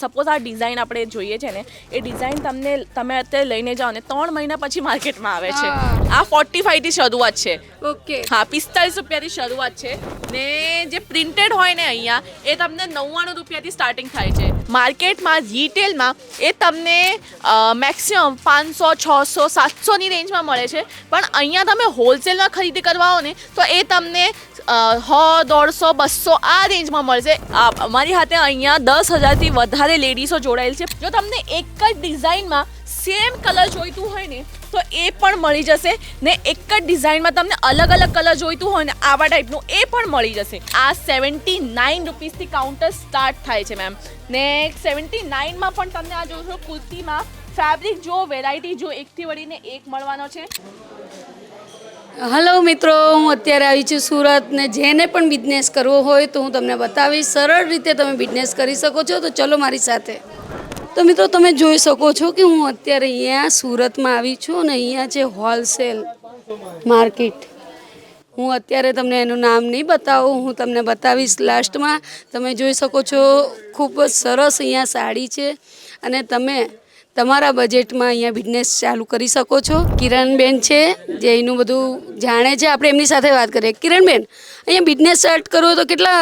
Suppose આ design આપણે જોઈએ છે ને એ ડિઝાઇન તમે અત્યારે લઈને જાઓ ને 3 મહિના પછી માર્કેટમાં આવે છે. આ 45 થી શરૂઆત છે. ઓકે. હા, 45 રૂપિયાથી શરૂઆત છે ને જે પ્રિન્ટેડ હોય ને અહીંયા એ તમને 99 રૂપિયાથી સ્ટાર્ટિંગ થાય છે. માર્કેટમાં રિટેલમાં એ તમને મેક્સિમમ 500, 600, 700ની રેન્જમાં મળે છે, પણ અહીંયા તમે હોલસેલમાં ખરીદી કરવા આવો ને તો એ તમને 100, 150, 200 આ રેન્જમાં મળશે. અમારી હાથે અહીંયા 10,000થી વધારે લેડીઝો જોડાયેલ છે. જો તમને એક જ ડિઝાઇનમાં સેમ કલર જોઈતું હોય ને તો એ પણ મળી જશે ને એક જ ડિઝાઇનમાં તમને અલગ અલગ કલર જોઈતું હોય ને આવા ટાઈપનું એ પણ મળી જશે. આ 79 રૂપીસથી કાઉન્ટર સ્ટાર્ટ થાય છે મેમ. ને 79માં પણ તમને આ જોશો કુર્તીમાં ફેબ્રિક જો વેરાયટી જો એકથી વળીને એક મળવાનો છે. હલો મિત્રો, હું અત્યારે આવી છું સુરત ને જેને પણ બિઝનેસ કરવો હોય તો હું તમને બતાવીશ સરળ રીતે તમે બિઝનેસ કરી શકો છો. તો ચલો મારી સાથે. તો મિત્રો તમે જોઈ શકો છો કે હું અત્યારે અહીંયા સુરતમાં આવી છું અને અહીંયા છે હોલસેલ માર્કેટ. હું અત્યારે તમને એનું નામ નહીં બતાવું, હું તમને બતાવીશ લાસ્ટમાં. તમે જોઈ શકો છો ખૂબ જ સરસ અહીંયા સાડી છે અને તમે તમારા બજેટમાં અહીંયા બિઝનેસ ચાલુ કરી શકો છો. કિરણબેન છે જે એનું બધું જાણે છે, આપણે એમની સાથે વાત કરીએ. કિરણબેન, અહીંયા બિઝનેસ સ્ટાર્ટ કરવો તો કેટલા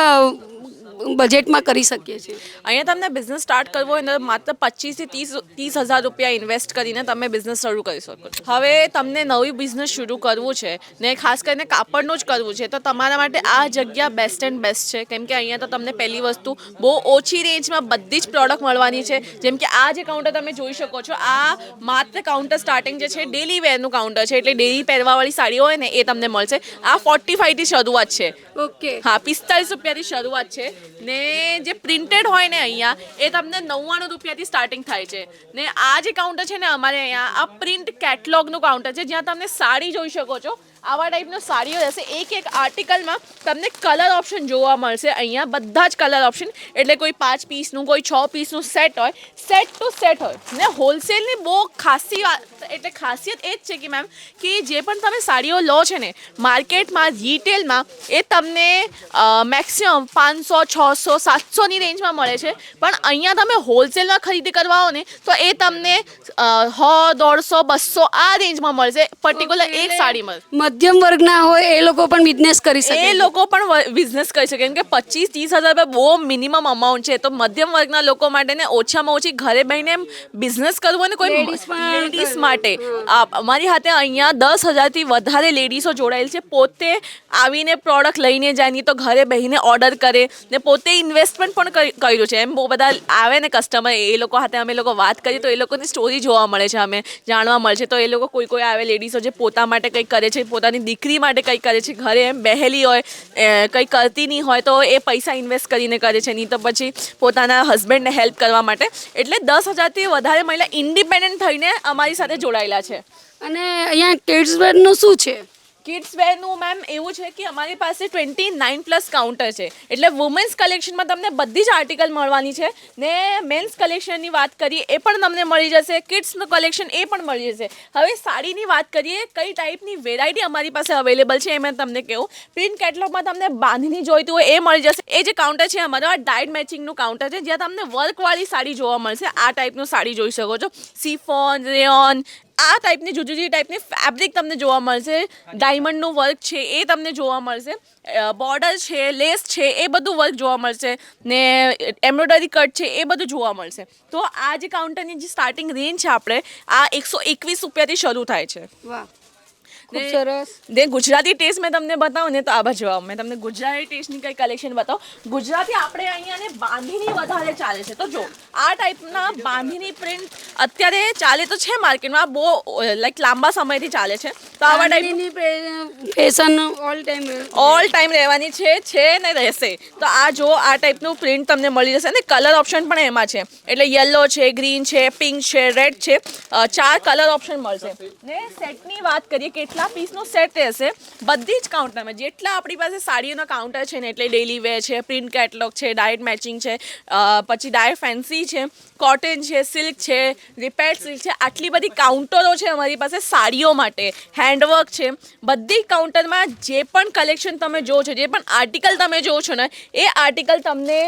બજેટમાં કરી શકીએ છીએ? અહીંયા તમને બિઝનેસ સ્ટાર્ટ કરવો હોય ને માત્ર 25,000 થી 30,000 રૂપિયા ઇન્વેસ્ટ કરીને તમે બિઝનેસ શરૂ કરી શકો છો. હવે તમને નવી બિઝનેસ શરૂ કરવું છે ને ખાસ કરીને કાપડનું જ કરવું છે તો તમારા માટે આ જગ્યા બેસ્ટ એન્ડ બેસ્ટ છે. કેમ કે અહીંયા તો તમને પહેલી વસ્તુ બહુ ઓછી રેન્જમાં બધી જ પ્રોડક્ટ મળવાની છે. જેમ કે આ જે કાઉન્ટર તમે જોઈ શકો છો, આ માત્ર કાઉન્ટર સ્ટાર્ટિંગ જે છે ડેલી વેરનું કાઉન્ટર છે, એટલે ડેલી પહેરવાવાળી સાડીઓ હોય ને એ તમને મળશે. આ 45 થી શરૂઆત છે. ઓકે. હા, 45 રૂપિયાથી શરૂઆત છે ને જે પ્રિન્ટેડ હોય ને અહીંયા એ તમને 99 રૂપિયાથી સ્ટાર્ટિંગ થાય છે. ને આ જે કાઉન્ટર છે ને અમારે અહીંયા આ પ્રિન્ટ કેટલોગનું કાઉન્ટર છે જ્યાં તમને સાડી જોઈ શકો છો. આવા ટાઈપનો સાડીઓ રહેશે. એક આર્ટિકલમાં તમને કલર ઓપ્શન જોવા મળશે. અહીંયા બધા જ કલર ઓપ્શન, એટલે કોઈ 5 પીસનું કોઈ 6 પીસનું સેટ હોય, સેટ ટુ સેટ હોય. ને હોલસેલની બહુ ખાસિયત એ જ છે કે મેમ કે જે પણ તમે સાડીઓ લો છે ને માર્કેટમાં રિટેલમાં એ તમને મેક્સિમમ 500, 600, 700ની રેન્જમાં મળે છે, પણ અહીંયા તમે હોલસેલમાં ખરીદી કરવા આવો ને તો એ તમને 100, 150, 200 આ રેન્જમાં મળશે. પર્ટિક્યુલર એક સાડીમાં મધ્યમ વર્ગના હોય એ લોકો પણ બિઝનેસ કરી શકે. એ લોકો પણ બિઝનેસ કરી શકે. કેમ કે 25-30 હજાર બહુ મિનિમમ અમાઉન્ટ છે. તો મધ્યમ વર્ગના લોકો માટે ને ઓછામાં ઓછી ઘરે બહીને એમ બિઝનેસ કરવો ને કોઈ લેડીઝ માટે અમારી હાથે અહીંયા 10,000થી વધારે લેડીઝો જોડાયેલ છે. પોતે આવીને પ્રોડક્ટ લઈને જાય, નહીં તો ઘરે બહીને ઓર્ડર કરે ને પોતે ઇન્વેસ્ટમેન્ટ પણ કર્યું છે. એમ બહુ બધા આવે ને કસ્ટમર, એ લોકો હાથે અમે લોકો વાત કરીએ તો એ લોકોની સ્ટોરી જોવા મળે છે, અમે જાણવા મળે છે. તો એ લોકો કોઈ આવે લેડીઝો જે પોતા માટે કંઈક કરે છે, પોતાની દીકરી માટે કંઈક કરે છે, ઘરે એમ બેહેલી હોય, કંઈ કરતી નહીં હોય તો એ પૈસા ઇન્વેસ્ટ કરીને કરે છે, નહીં તો પછી પોતાના હસબન્ડને હેલ્પ કરવા માટે. એટલે 10,000થી વધારે મહિલા ઇન્ડિપેન્ડન્ટ થઈને અમારી સાથે જોડાયેલા છે. અને અહીંયા કિડ્સ વેરનું શું છે? કિડ્સ વેરનું મેમ એવું છે કે અમારી પાસે 29+ કાઉન્ટર છે. એટલે વુમેન્સ કલેક્શનમાં તમને બધી જ આર્ટિકલ મળવાની છે ને મેન્સ કલેક્શનની વાત કરીએ એ પણ તમને મળી જશે. કિડ્સનું કલેક્શન એ પણ મળી જશે. હવે સાડીની વાત કરીએ, કઈ ટાઈપની વેરાયટી અમારી પાસે અવેલેબલ છે એ મેં તમને કહું. પ્રિન્ટ કેટલોગમાં તમને બાંધણી જોઈતું હોય એ મળી જશે. એ જે કાઉન્ટર છે અમારો આ ડાયડ મેચિંગનું કાઉન્ટર છે જ્યાં તમને વર્કવાળી સાડી જોવા મળશે. આ ટાઈપનું સાડી જોઈ શકો છો. સિફોન, રેયોન, આ ટાઈપની જુદી જુદી ટાઈપની ફેબ્રિક તમને જોવા મળશે. ડાયમંડનું વર્ક છે એ તમને જોવા મળશે. બોર્ડર છે, લેસ છે, એ બધું વર્ક જોવા મળશે ને એમ્બ્રોઇડરી કટ છે એ બધું જોવા મળશે. તો આ જે કાઉન્ટરની જે સ્ટાર્ટિંગ રેન્જ છે આપણે આ 121 રૂપિયાથી શરૂ થાય છે. વાહ, ખૂબ સરસ. ને ગુજરાતી ટેસ્ટ મેં તમને બતાવું ને તો આ બાજુ આવો, મેં તમને ગુજરાતી ટેસ્ટની કઈ કલેક્શન બતાવું. ગુજરાતી આપણે અહીંયા ને બાંધીની વધારે ચાલે છે. તો જો આ ટાઈપના બાંધીની પ્રિન્ટ અત્યારે ચાલે તો છે માર્કેટમાં, બહુ લાઈક લાંબા સમયથી ચાલે છે. તો આવા ટાઈપની ફેશન ઓલ ટાઈમ રહેવાની છે ને રહેશે. તો આ જો આ ટાઈપનું પ્રિન્ટ તમને મળી જશે અને કલર ઓપ્શન પણ એમાં છે. એટલે યલો છે, ગ્રીન છે, પિંક છે, રેડ છે, 4 કલર ઓપ્શન મળશે. ને સેટની વાત કરીએ કેટલા પીસનો સેટ રહેશે બધી જ કાઉન્ટરમાં. જેટલા આપણી પાસે સાડીઓના કાઉન્ટર છે ને એટલે ડેલી વેર છે, પ્રિન્ટ કેટલોગ છે, ડાયટ મેચિંગ છે, પછી ડાયટ ફેન્સી છે, કોટન છે, સિલ્ક છે, રિપેર્ડ સિલ્ક છે, આટલી બધી કાઉન્ટરો છે અમારી પાસે સાડીઓ માટે, હેન્ડવર્ક છે. બધી કાઉન્ટરમાં જે પણ કલેક્શન તમે જોવો છો, જે પણ આર્ટિકલ તમે જોવો છો ને, એ આર્ટિકલ તમને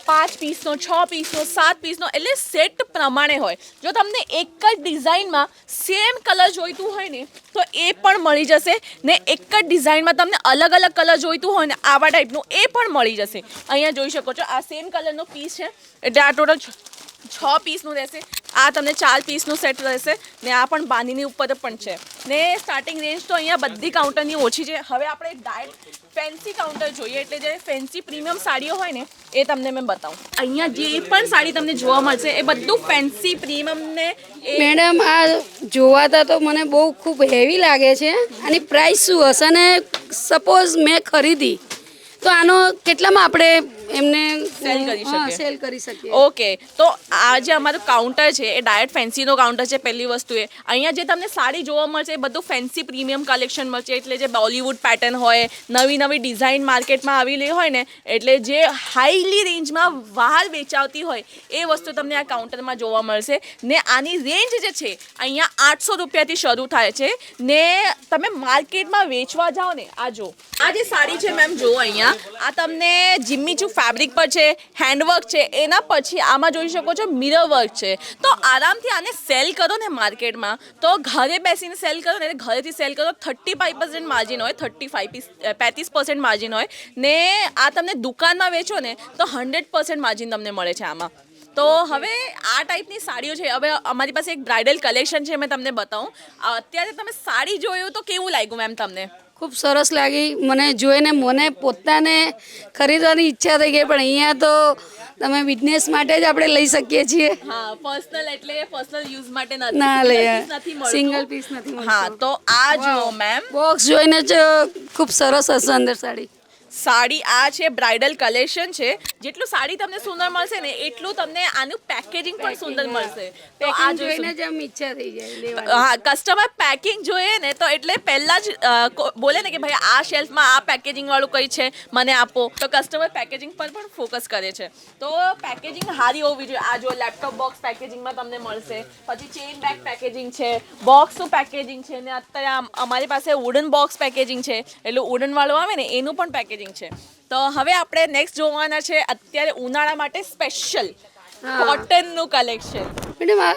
5 પીસનો, 6 પીસનો, 7 પીસનો એટલે સેટ પ્રમાણે હોય. જો તમને એક જ ડિઝાઇનમાં સેમ કલર જોઈતું હોય ને તો એ પણ મળી જશે ને, એક જ ડિઝાઇનમાં તમને અલગ અલગ કલર જોઈતું હોય ને આવા ટાઈપનું એ પણ મળી જશે. અહીંયા જોઈ શકો છો આ સેમ કલરનો પીસ છે એટલે આ ટોટલ 6 પીસનું રહેશે. આ તમને 4 પીસનું સેટ રહેશે ને આ પણ બાંધીની ઉપર પણ છે ને. સ્ટાર્ટિંગ રેન્જ તો અહીંયા બધી કાઉન્ટરની ઓછી છે. હવે આપણે ડાયરેક્ટ ફેન્સી કાઉન્ટર જોઈએ એટલે જે ફેન્સી પ્રીમિયમ સાડીઓ હોય ને એ તમને મેં બતાવું. અહીંયા જે પણ સાડી તમને જોવા મળશે એ બધું ફેન્સી પ્રીમિયમ ને મેડમ આ જોવાતા તો મને બહુ ખૂબ હેવી લાગે છે. આની પ્રાઇસ શું હશે ને સપોઝ મેં ખરીદી તો આનો કેટલામાં આપણે એમને સેલ કરી શકીએ. સેલ કરી શકીએ. ઓકે, તો આ જે અમારું કાઉન્ટર છે એ ડાયરેક્ટ ફેન્સીનો કાઉન્ટર છે. પહેલી વસ્તુ એ અહીંયા જે તમને સાડી જોવા મળશે એ બધું ફેન્સી પ્રીમિયમ કલેક્શન મળશે. એટલે જે બોલિવૂડ પેટર્ન હોય, નવી નવી ડિઝાઇન માર્કેટમાં આવેલી હોય ને, એટલે જે હાઈલી રેન્જમાં બહાર વેચાતી હોય એ વસ્તુ તમને આ કાઉન્ટરમાં જોવા મળશે. ને આની રેન્જ જે છે અહીંયા 800 રૂપિયાથી શરૂ થાય છે ને. તમે માર્કેટમાં વેચવા જાઓ ને, આ જો આ જે સાડી છે મેમ જો અહીંયા આ તમને જીમ્મીચૂ ફેબ્રિક પર છે, હેન્ડવર્ક છે, એના પછી આમાં જોઈ શકો છો મિરર વર્ક છે. તો આરામથી આને સેલ કરો ને માર્કેટમાં, તો ઘરે બેસીને સેલ કરો ને, ઘરેથી સેલ કરો 35% માર્જિન હોય, 35% માર્જિન હોય ને. આ તમને દુકાનમાં વેચો ને તો 100% માર્જિન તમને મળે છે આમાં. તો હવે આ ટાઈપની સાડીઓ છે. હવે અમારી પાસે એક બ્રાઇડલ કલેક્શન છે, મેં તમને બતાવું. અત્યારે તમે સાડી જોયું તો કેવું લાગ્યું મેમ તમને? ખૂબ સરસ લાગી મને જોઈને. મને પોતાને ખરીદવાની ઈચ્છા થઈ ગઈ, પણ અહીંયા તો તમે બિઝનેસ માટે જ આપણે લઈ શકીએ છીએ. હા, પર્સનલ એટલે પર્સનલ યુઝ માટે ના લઈએ, નથી સિંગલ પીસ નથી મળતું. હા, તો આ જુઓ મેમ, બોક્સ જોઈને જ ખૂબ સરસ હશે અંદર સાડી. સાડી આ છે બ્રાઇડલ કલેક્શન છે. જેટલું સાડી તમને સુંદર મળશે ને એટલું તમને આનું પેકેજિંગ પણ સુંદર મળશે. તો આ જોઈને જ આમ ઈચ્છા થઈ જાય લેવાની. હા, કસ્ટમર પેકિંગ જોઈએ ને તો એટલે પહેલા જ બોલે ને કે ભાઈ આ શેલ્ફમાં આ પેકેજિંગ વાળું કઈ છે મને આપો, તો કસ્ટમર પેકેજિંગ પર પણ ફોકસ કરે છે. તો પેકેજિંગ સારી હોવી જોઈએ. આ જો લેપટોપ બોક્સ પેકેજિંગમાં તમને મળશે, પછી ચેઇન બેગ પેકેજિંગ છે, બોક્સનું પેકેજિંગ છે ને અત્યારે અમારી પાસે વુડન બોક્સ પેકેજિંગ છે, એટલે વુડન વાળું આવે ને એનું પણ પેકેજિંગ છે. તો હવે આપણે નેક્સ્ટ જોવાના છે અત્યારે ઉનાળા માટે સ્પેશિયલ કોટનનું કલેક્શન. મેડમ આ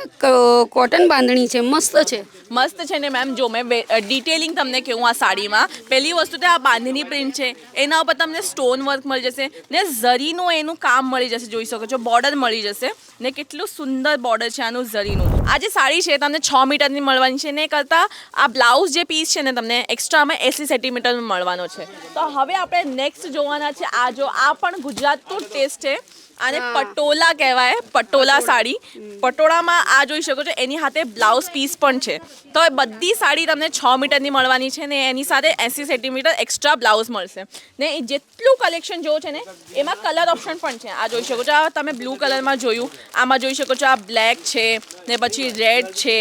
કોટન બાંધણી છે, મસ્ત છે. મસ્ત છે ને મેમ. જો મેં ડિટેલિંગ તમને કહું આ સાડીમાં, પહેલી વસ્તુ તો આ બાંધણી પ્રિન્ટ છે, એના ઉપર તમને સ્ટોન વર્ક મળી જશે ને ઝરીનું એનું કામ મળી જશે. જોઈ શકો છો બોર્ડર મળી જશે ને, કેટલું સુંદર બોર્ડર છે આનું ઝરીનું. આ જે સાડી છે તમને 6 મીટરની મળવાની છે ને, કરતાં આ બ્લાઉઝ જે પીસ છે ને તમને એક્સ્ટ્રામાં 80 સેન્ટીમીટરનો મળવાનો છે. તો હવે આપણે નેક્સ્ટ જોવાના છે આ જો આ પણ ગુજરાતનું ટેસ્ટ છે. આને પટોલા કહેવાય, પટોલા સાડી. પટોળામાં આ જોઈ શકો છો એની સાથે બ્લાઉઝ પીસ પણ છે. તો એ બધી સાડી તમને 6 મીટરની મળવાની છે ને એની સાથે 80 સેન્ટીમીટર એક્સ્ટ્રા બ્લાઉઝ મળશે ને. જેટલું કલેક્શન જોવો છે ને એમાં કલર ઓપ્શન પણ છે. આ જોઈ શકો છો, આ તમે બ્લુ કલરમાં જોયું, આમાં જોઈ શકો છો આ બ્લેક છે ને, પછી રેડ છે,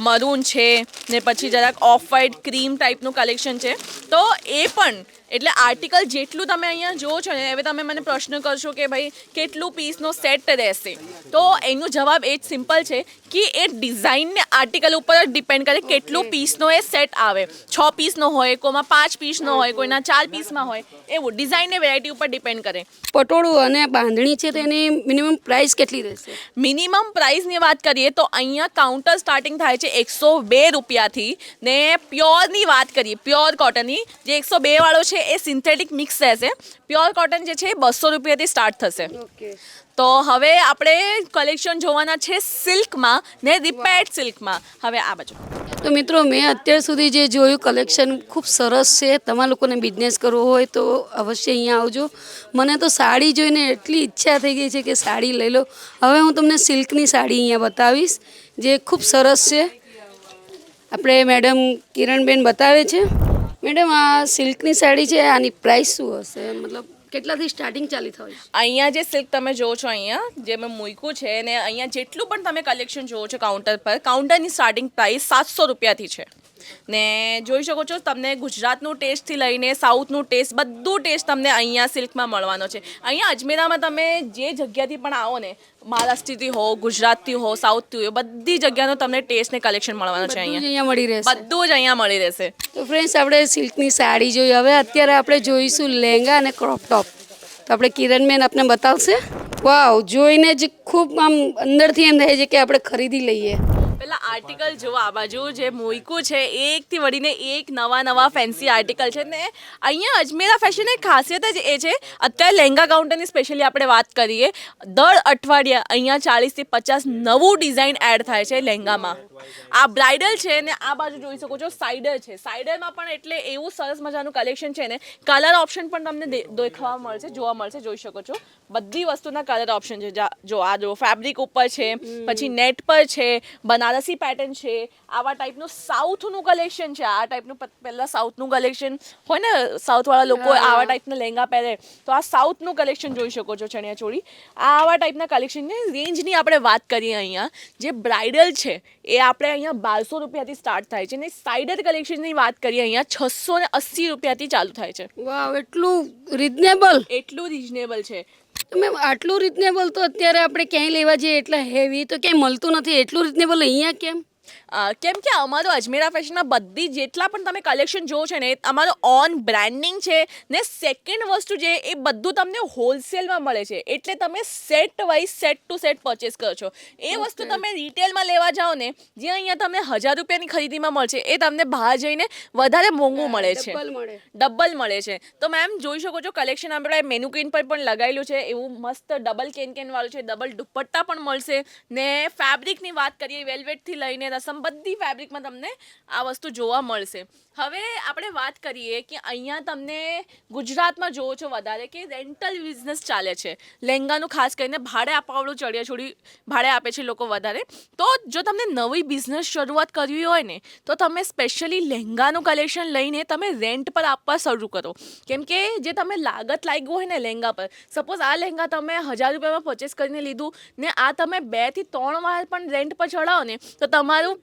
મરૂન છે ને, પછી જરાક ઓફ વ્હાઇટ ક્રીમ ટાઈપનું કલેક્શન છે. તો એ પણ એટલે આર્ટિકલ જેટલું તમે અહીંયા જુઓ છો ને, હવે તમે મને પ્રશ્ન કરશો કે ભાઈ કેટલું પીસનો સેટ રહેશે, તો એનો જવાબ એ જ સિમ્પલ છે કે એ ડિઝાઇનને આર્ટિકલ ઉપર જ ડિપેન્ડ કરે કેટલું પીસનો એ સેટ આવે. 6 પીસનો હોય, કોઈમાં 5 પીસનો હોય, કોઈના 4 પીસમાં હોય, એવું ડિઝાઇનને વેરાયટી ઉપર ડિપેન્ડ કરે. પટોળું અને બાંધણી છે તો એની મિનિમમ પ્રાઇસ કેટલી રહેશે? મિનિમમ પ્રાઇસની વાત કરીએ તો અહીંયા કાઉન્ટર સ્ટાર્ટિંગ થાય છે 102 રૂપિયાથી ને. પ્યોરની વાત કરીએ, પ્યોર કોટનની જે 102 વાળો છે એ સિન્થેટિક મિક્સ રહેશે. પ્યોર કોટન જે છે એ 200 રૂપિયાથી સ્ટાર્ટ થશે. ઓકે. તો હવે આપણે કલેક્શન જોવાના છે સિલ્કમાં ને રિપેર્ડ સિલ્કમાં. હવે આ બાજુ તો મિત્રો મેં અત્યાર સુધી જે જોયું કલેક્શન ખૂબ સરસ છે. તમારા લોકોને બિઝનેસ કરવો હોય તો અવશ્ય અહીંયા આવજો. મને તો સાડી જોઈને એટલી ઈચ્છા થઈ ગઈ છે કે સાડી લઈ લો. હવે હું તમને સિલ્કની સાડી અહીંયા બતાવીશ જે ખૂબ સરસ છે. આપણે મેડમ કિરણબેન બતાવે છે. મેડમ આ સિલ્કની સાડી છે, આની પ્રાઇસ શું હશે? મતલબ કેટલાથી સ્ટાર્ટિંગ ચાલી થાય? અહીંયા જે સિલ્ક તમે જોવો છો અહીંયા જે મેં મૂક્યું છે ને, અહીંયા જેટલું પણ તમે કલેક્શન જોવો છો કાઉન્ટર પર, કાઉન્ટરની સ્ટાર્ટિંગ પ્રાઇસ 700 રૂપિયાથી છે. ને જોઈ શકો છો તમને ગુજરાતનું ટેસ્ટથી લઈને સાઉથનું ટેસ્ટ બધું ટેસ્ટ તમને અહીંયા સિલ્કમાં મળવાનો છે. અહીંયા અજમેરામાં તમે જે જગ્યાથી પણ આવો ને, મહારાષ્ટ્રથી હો, ગુજરાતથી હો, સાઉથથી હો, બધી જગ્યાનો તમને ટેસ્ટ ને કલેક્શન મળવાનું છે. બધું જ અહીંયા અહીંયા મળી રહેશે. બધું જ અહીંયા મળી રહેશે. તો ફ્રેન્ડ્સ આપણે સિલ્કની સાડી જોઈ, હવે અત્યારે આપણે જોઈશું લહેંગા અને ક્રોપ ટોપ. તો આપણે કિરણબેન આપને બતાવશે. વાવ, જોઈને જ ખૂબ આમ અંદરથી એમ થાય છે કે આપણે ખરીદી લઈએ. પેલા આર્ટિકલ જો આ બાજુ જે મૂક્યું છે એકથી વળીને એક નવા ફેન્સી આર્ટિકલ છે ને. અહીંયા અજમેરા ફેશનની ખાસિયત જ એ છે, અત્યારે લહેંગા કાઉન્ટરની સ્પેશિયલી આપણે વાત કરીએ, દર અઠવાડિયે અહીંયા 40 થી 50 નવું ડિઝાઇન એડ થાય છે લહેંગામાં. આ બ્રાઇડલ છે ને આ બાજુ જોઈ શકો છો સાઇડર છે. સાઇડરમાં પણ એટલે એવું સરસ મજાનું કલેક્શન છે ને, કલર ઓપ્શન પણ તમને દેખવા મળશે, જોવા મળશે. જોઈ શકો છો બધી વસ્તુના કલર ઓપ્શન છે. જો આ જો ફેબ્રિક ઉપર છે, પછી નેટ પર છે, બનારસી પેટર્ન છે, આવા ટાઈપનું સાઉથનું કલેક્શન છે. આ ટાઈપનું પહેલાં સાઉથનું કલેક્શન હોય ને, સાઉથવાળા લોકો આવા ટાઈપના લહેંગા પહેરે, તો આ સાઉથનું કલેક્શન જોઈ શકો છો. ચણિયા ચોળી આવા ટાઈપના કલેક્શનની રેન્જની આપણે વાત કરીએ, અહીંયા જે બ્રાઇડલ છે એ આપણે અહીંયા 1200 રૂપિયાથી સ્ટાર્ટ થાય છે ને સાઇડર કલેક્શનની વાત કરીએ અહીંયા 680 રૂપિયાથી ચાલુ થાય છે. વાવ, એટલું રિઝનેબલ. એટલું રિઝનેબલ છે. મેમ આટલું રિઝનેબલ તો અત્યારે આપણે ક્યાંય લેવા જઈએ એટલા હેવી તો ક્યાંય મળતું નથી. એટલું રિઝનેબલ અહીંયા કેમ? કેમ કે અમારું અજમેરા ફેશનમાં બધી જેટલા પણ તમે કલેક્શન જોવો છો ને, અમારું ઓન બ્રાન્ડિંગ છે ને. સેકન્ડ વસ્તુ જે એ બધું તમને હોલસેલમાં મળે છે, એટલે તમે set wise set to set purchase કરો છો. એ વસ્તુ તમે રિટેલમાં લેવા જાઓ ને, જે અહીંયા તમને 1000 રૂપિયાની ખરીદીમાં મળશે, એ તમને બહાર જઈને વધારે મોંઘું મળે છે, ડબલ મળે છે. તો મેમ જોઈ શકો છો કલેક્શન આપણે મેનુક્વિન પર પણ લગાવેલું છે, એવું મસ્ત ડબલ કેન વાળું છે. ડબલ દુપટ્ટા પણ મળશે ને. ફેબ્રિકની વાત કરીએ, વેલ્વેટથી લઈને રસમ બધી ફેબ્રિકમાં તમને આ વસ્તુ જોવા મળશે. હવે આપણે વાત કરીએ કે અહીંયા તમને ગુજરાતમાં જોવો છો વધારે કે રેન્ટલ બિઝનેસ ચાલે છે લહેંગાનું, ખાસ કરીને ભાડે આપવાવાળું ચણિયા ચોળી ભાડે આપે છે લોકો વધારે. તો જો તમને નવી બિઝનેસ શરૂઆત કરવી હોય ને, તો તમે સ્પેશિયલી લહેંગાનું કલેક્શન લઈને તમે રેન્ટ પર આપવા શરૂ કરો. કેમ કે જે તમે લાગત લાગ્યું હોય ને લહેંગા પર, સપોઝ આ લહેંગા તમે 1000 રૂપિયામાં પરચેસ કરીને લીધું ને આ તમે 2 થી 3 વાર પણ રેન્ટ પર ચડાવો ને, તો તમારું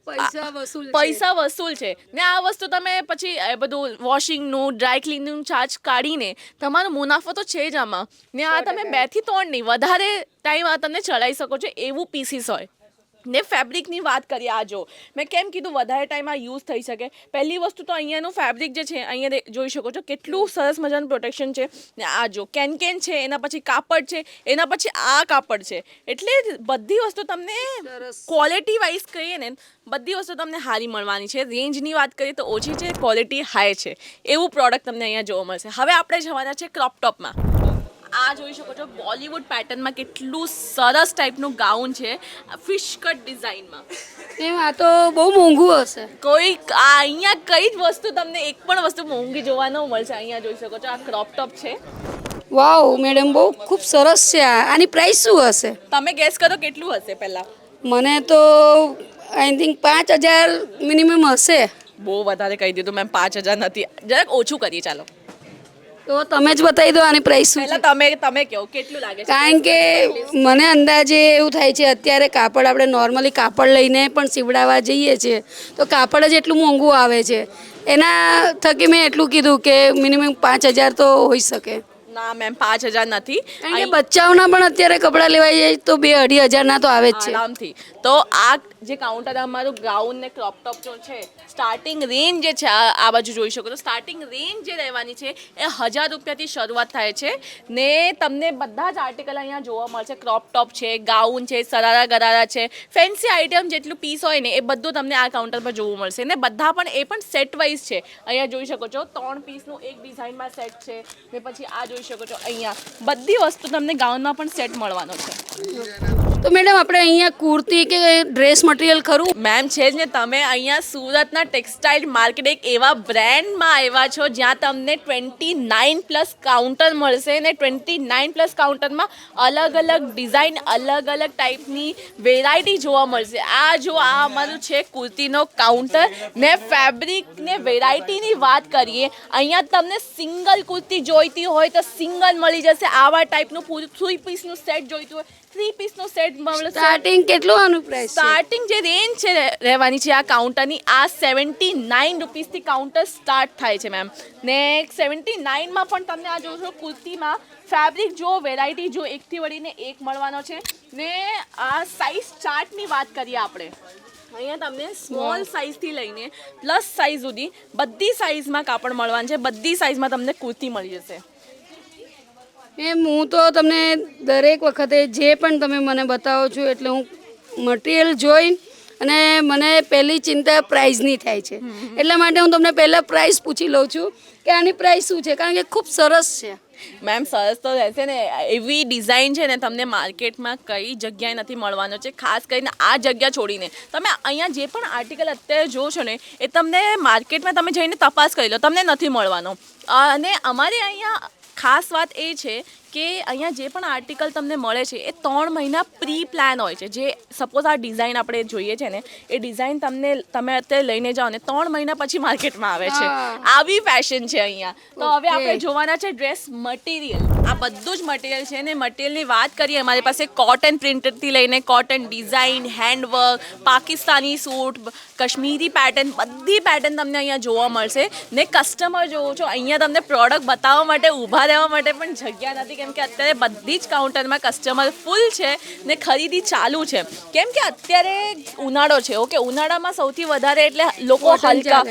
પૈસા વસૂલ છે ને. આ વસ્તુ તમે પછી બધું વોશિંગનું, ડ્રાય ક્લીનિંગનું ચાર્જ કાઢીને તમારો મુનાફો તો છે જ આમાં ને. આ તમે 2 થી 3 નહીં, વધારે ટાઈમ આ તમને ચડાવી શકો છો એવું પીસીસ હોય ને. ફેબ્રિકની વાત કરીએ, આ જો મેં કેમ કીધું વધારે ટાઈમ આ યુઝ થઈ શકે. પહેલી વસ્તુ તો અહીંયાનું ફેબ્રિક જે છે, અહીંયા જોઈ શકો છો કેટલું સરસ મજાનું પ્રોટેક્શન છે ને. આ જો કેન છે, એના પછી કાપડ છે, એના પછી આ કાપડ છે. એટલે બધી વસ્તુ તમને ક્વોલિટી વાઇઝ કહીએ ને, બધી વસ્તુ તમને સારી મળવાની છે. રેન્જની વાત કરીએ તો ઓછી છે, ક્વોલિટી હાઈ છે, એવું પ્રોડક્ટ તમને અહીંયા જોવા મળશે. હવે આપણે જવાના છે ક્રોપ ટોપમાં. આ જોઈ શકો છો બોલિવૂડ પેટર્નમાં કેટલું સરસ ટાઈપનું ગાઉન છે, ફિશ કટ ડિઝાઇનમાં. એમ આ તો બહુ મોંઘું હશે. અહીંયા કઈ જ વસ્તુ તમને એક પણ વસ્તુ મોંઘી જોવા ન મળશે. અહીંયા જોઈ શકો છો આ ક્રોપ ટોપ છે. વાવ મેડમ, બહુ ખૂબ સરસ છે. આની પ્રાઇસ શું હશે? તમે ગેસ કરો કેટલું હશે પહેલા? મને તો આઈ થિંક 5000 મિનિમમ હશે. બહુ વધારે કહી દીધું મેમ, 5000 નથી, જરાક ઓછું કરીએ ચાલો. તો તમે જ બતાવી દો આની પ્રાઇસ શું છે. પહેલા તમે કહો કેટલું લાગે છે. કારણ કે મને અંદાજે એવું થાય છે અત્યારે કાપડ આપણે નોર્મલી કાપડ લઈને પણ સીવડાવવા જઈએ છીએ તો કાપડ જ એટલું મોંઘું આવે છે. એના થકી મેં એટલું કીધું કે મિનિમમ 5000 તો હોઈ શકે. ના મેમ 5000 નથી. કારણ કે બચ્ચાઓના પણ અત્યારે કપડાં લેવા જાય તો 2-2.5 ના તો આવે જ છે આરામથી. તો આ જે કાઉન્ટર અમારું ગાઉન ને ક્રોપ ટોપ જો છે, સ્ટાર્ટિંગ રેન્જ જે છે આ બાજુ જોઈ શકો તો સ્ટાર્ટિંગ રેન્જ જે રહેવાની છે એ 1000 રૂપિયાથી શરૂઆત થાય છે ને. તમને બધા જ આર્ટિકલ અહીંયા જોવા મળશે. ક્રોપ ટોપ છે, ગાઉન છે, સરારા ગરારા છે, ફેન્સી આઇટમ જેટલું પીસ હોય ને એ બધું તમને આ કાઉન્ટર પર જોવું મળશે ને. બધા પણ એ પણ સેટ વાઇઝ છે. અહીંયા જોઈ શકો છો 3 પીસનું એક ડિઝાઇનમાં સેટ છે ને. પછી આ જોઈ શકો છો અહીંયા બધી વસ્તુ તમને ગાઉનમાં પણ સેટ મળવાનો છે. તો મેડમ આપણે અહીંયા કુર્તી કે ડ્રેસ મટીરિયલ ખરું? મેમ છે જ ને. તમે અહીંયા સુરતના ટેક્સટાઇલ માર્કેટ એક એવા બ્રાન્ડમાં આવ્યા છો જ્યાં તમને 29+ કાઉન્ટર મળશે ને. 29+ કાઉન્ટરમાં અલગ અલગ ડિઝાઇન, અલગ અલગ ટાઈપની વેરાયટી જોવા મળશે. આ જો આ અમારું છે કુર્તીનો કાઉન્ટર ને. ફેબ્રિક ને વેરાયટીની વાત કરીએ, અહીંયા તમને સિંગલ કુર્તી જોઈતી હોય તો સિંગલ મળી જશે. આવા ટાઈપનું પૂરું 3 પીસનું સેટ જોઈતું હોય 3 પીસનો સેટ મળશે. સ્ટાર્ટિંગ કેટલું આનું પ્રાઇસ છે? સ્ટાર્ટિંગ જે રેન્જ છે રહેવાની છે આ કાઉન્ટરની, આ 79 રૂપીસથી કાઉન્ટર સ્ટાર્ટ થાય છે મેમ. ને 79માં પણ તમને આ જોશો કુર્તીમાં ફેબ્રિક જો, વેરાયટી જો, એકથી વળીને એક મળવાનો છે. ને આ સાઇઝ ચાર્ટની વાત કરીએ આપણે, અહીંયા તમને સ્મોલ સાઇઝથી લઈને પ્લસ સાઇઝ સુધી બધી સાઇઝમાં કાપડ મળવાનું છે. બધી સાઇઝમાં તમને કુર્તી મળી જશે. મેમ હું તો તમને દરેક વખતે જે પણ તમે મને બતાવો છો એટલે હું મટીરિયલ જોઈ અને મને પહેલી ચિંતા પ્રાઇઝની થાય છે. એટલા માટે હું તમને પહેલાં પ્રાઇસ પૂછી લઉં છું કે આની પ્રાઇસ શું છે, કારણ કે ખૂબ સરસ છે. મેમ સરસ તો રહેશે ને, એવી ડિઝાઇન છે ને તમને માર્કેટમાં કઈ જગ્યાએ નથી મળવાનો છે. ખાસ કરીને આ જગ્યા છોડીને તમે અહીંયા જે પણ આર્ટિકલ અત્યારે જો છો ને એ તમને માર્કેટમાં તમે જઈને તપાસ કરી લો, તમને નથી મળવાનો. અને અમારે અહીંયા ખાસ વાત એ છે કે અહીંયા જે પણ આર્ટિકલ તમને મળે છે એ 3 મહિના પ્રી પ્લાન હોય છે. જે સપોઝ આ ડિઝાઇન આપણે જોઈએ છે ને એ ડિઝાઇન તમે અત્યારે લઈને જાઓ ને 3 મહિના પછી માર્કેટમાં આવે છે. આવી ફેશન છે અહીંયા. તો હવે આપણે જોવાના છે ડ્રેસ મટીરિયલ. આ બધું જ મટીરિયલ છે ને મટીરિયલની વાત કરીએ અમારી પાસે કોટન પ્રિન્ટેડથી લઈને cotton design, handwork, Pakistani suit, Kashmiri pattern, બધી પેટર્ન તમને અહીંયા જોવા મળશે. ને કસ્ટમર જોવો છો અહીંયા તમને પ્રોડક્ટ બતાવવા માટે, ઊભા રહેવા માટે પણ જગ્યા નથી, કેમ કે અત્યારે બધી જ કાઉન્ટરમાં કસ્ટમર ફૂલ છે ને ખરીદી ચાલુ છે. કેમ કે અત્યારે ઉનાળો છે. ઓકે, ઉનાળામાં સૌથી વધારે એટલે લોકો હલકા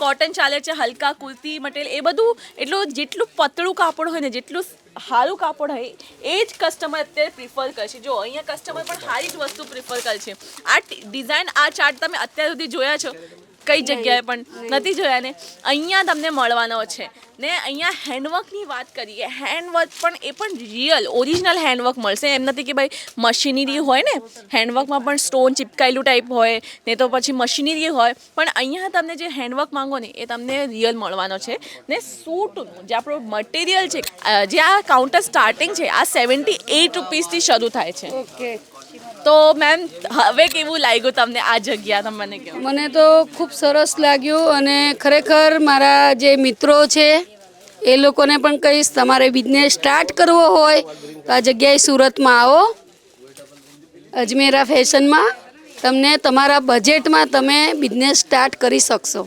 કોટન ચાલે છે, હલકા કુર્તી મટીરિયલ એ બધું. એટલું જેટલું પતળું કાપડ હોય ને, જેટલું સારું કાપડ હોય એ જ કસ્ટમર અત્યારે પ્રિફર કરશે. જો અહીંયા કસ્ટમર પણ સારી જ વસ્તુ પ્રિફર કરશે. આ ડિઝાઇન, આ ચાર્ટ તમે અત્યાર સુધી જોયા છો કઈ જગ્યાએ પણ નથી જોયા ને, અહીંયા તમને મળવાનો છે. ને અહીંયા હેન્ડવર્કની વાત કરીએ, હેન્ડવર્ક પણ એ પણ રિયલ ઓરિજિનલ હેન્ડવર્ક મળશે. એમ નથી કે ભાઈ મશીનરી હોય ને, હેન્ડવર્કમાં પણ સ્ટોન ચિપકાયેલું ટાઈપ હોય ને તો પછી મશીનરી હોય, પણ અહીંયા તમને જે હેન્ડવર્ક માંગો ને એ તમને રિયલ મળવાનો છે. ને સૂટનું જે આપણું મટીરિયલ છે, જે આ કાઉન્ટર સ્ટાર્ટિંગ છે આ 78 રૂપીસથી શરૂ થાય છે. ઓકે, તો મેમ હવે કેવું લાગ્યું તમને આ જગ્યા, તમે મને કહો. મને તો ખૂબ સરસ લાગ્યું અને ખરેખર મારા જે મિત્રો છે એ લોકોને પણ કહીશ, તમારે બિઝનેસ સ્ટાર્ટ કરવો હોય તો આ જગ્યાએ સુરતમાં આવો, અજમેરા ફેશનમાં. તમને તમારા બજેટમાં તમે બિઝનેસ સ્ટાર્ટ કરી શકશો.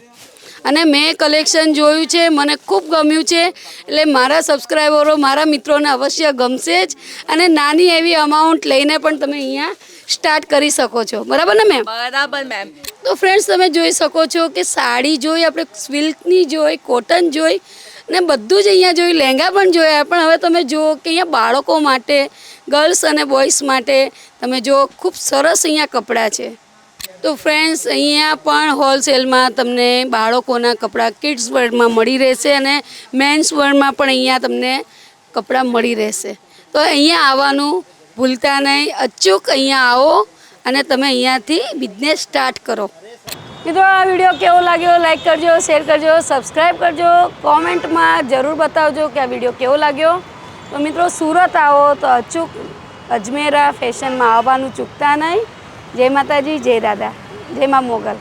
અને મેં કલેક્શન જોયું છે, મને ખૂબ ગમ્યું છે, એટલે મારા સબસ્ક્રાઈબરો, મારા મિત્રોને અવશ્ય ગમશે જ. અને નાની એવી અમાઉન્ટ લઈને પણ તમે અહીંયા સ્ટાર્ટ કરી શકો છો. બરાબર ને મેમ? બરાબર મેમ. તો ફ્રેન્ડ્સ, તમે જોઈ શકો છો કે સાડી જોઈ, આપણે સિલ્કની જોઈ, કોટન જોઈ ને બધું જ અહીંયા જોયું, લહેંગા પણ જોયા. પણ હવે તમે જુઓ કે અહીંયા બાળકો માટે, ગર્લ્સ અને બોಯ್સ માટે તમે જુઓ ખૂબ સરસ અહીંયા કપડાં છે. તો ફ્રેન્ડ્સ, અહીંયા પણ હોલસેલમાં તમને બાળકોના કપડાં કિડ્સ વર્લ્ડમાં મળી રહેશે અને મેન્સ વર્લ્ડમાં પણ અહીંયા તમને કપડાં મળી રહેશે. તો અહીંયા આવવાનું ભૂલતા નહીં, અચૂક અહીંયા આવો અને તમે અહીંયાથી બિઝનેસ સ્ટાર્ટ કરો. મિત્રો, આ વિડીયો કેવો લાગ્યો લાઈક કરજો, શેર કરજો, સબસ્ક્રાઈબ કરજો, કોમેન્ટમાં જરૂર બતાવજો કે આ વિડીયો કેવો લાગ્યો. તો મિત્રો, સુરત આવો તો અચૂક અજમેરા ફેશનમાં આવવાનું ચૂકતા નહીં. જય માતાજી, જય દાદા, જય મા મોગલ.